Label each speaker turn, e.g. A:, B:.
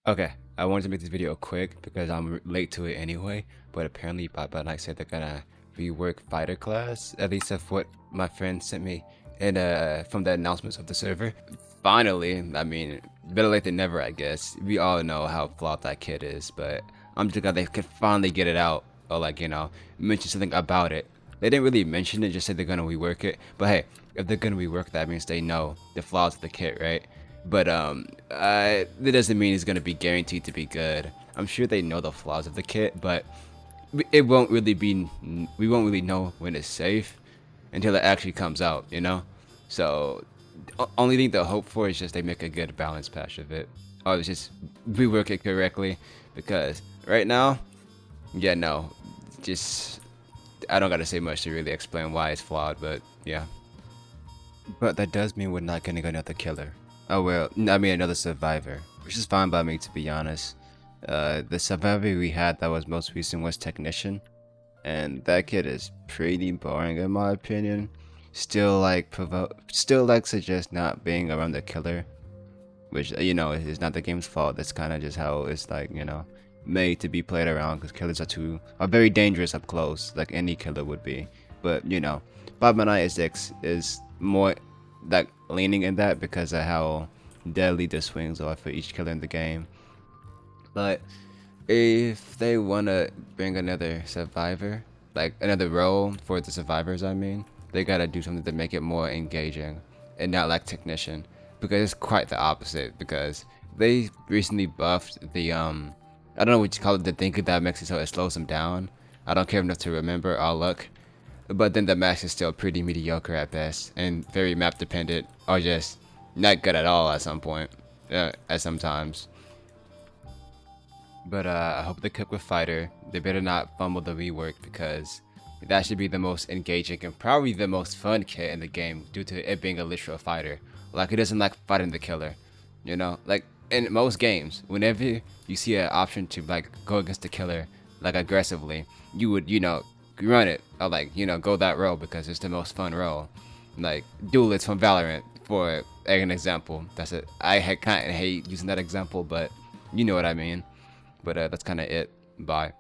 A: Okay, I wanted to make this video quick because I'm late to it anyway, but apparently BBN said they're gonna rework fighter class, at least of what my friend sent me and from the announcements of the server. Finally, I mean, better late than never, I guess. We all know how flawed that kid is, but I'm just glad they could finally get it out, or like, mention something about it. They didn't really mention it, just said they're gonna rework it. But hey, if they're gonna rework that, means they know the flaws of the kit, right? But that doesn't mean it's gonna be guaranteed to be good. I'm sure they know the flaws of the kit, but it won't really be. We won't really know when it's safe until it actually comes out, you know. So, only thing to hope for is just they make a good balance patch of it, or just rework it correctly. Because right now, yeah, no, just I don't gotta say much to really explain why it's flawed, but yeah. But that does mean we're not getting another killer. Oh well, I mean another survivor, which is fine by me to be honest. The survivor we had that was most recent was Technician, and that kid is pretty boring in my opinion. Still like suggest not being around the killer, which is not the game's fault. That's kind of just how it's like made to be played around because killers are very dangerous up close, like any killer would be. But Bob and I is more like leaning in that because of how deadly the swings are for each killer in the game. But if they wanna bring another survivor, like another role for the survivors, I mean, they gotta do something to make it more engaging and not like Technician, because it's quite the opposite. Because they recently buffed the I don't know what you call it, the thing that makes it so it slows them down. I don't care enough to remember. I'll look. But then the max is still pretty mediocre at best and very map dependent, or just not good at all at some point, at some times. But I hope they cook with fighter. They better not fumble the rework, because that should be the most engaging and probably the most fun kit in the game due to it being a literal fighter. Like, it doesn't like fighting the killer, like in most games, whenever you see an option to like go against the killer like aggressively, you would run it, or like go that role because it's the most fun role. Like Duelist from Valorant, for an example. That's it. I kind of hate using that example, but you know what I mean. But that's kind of it. Bye.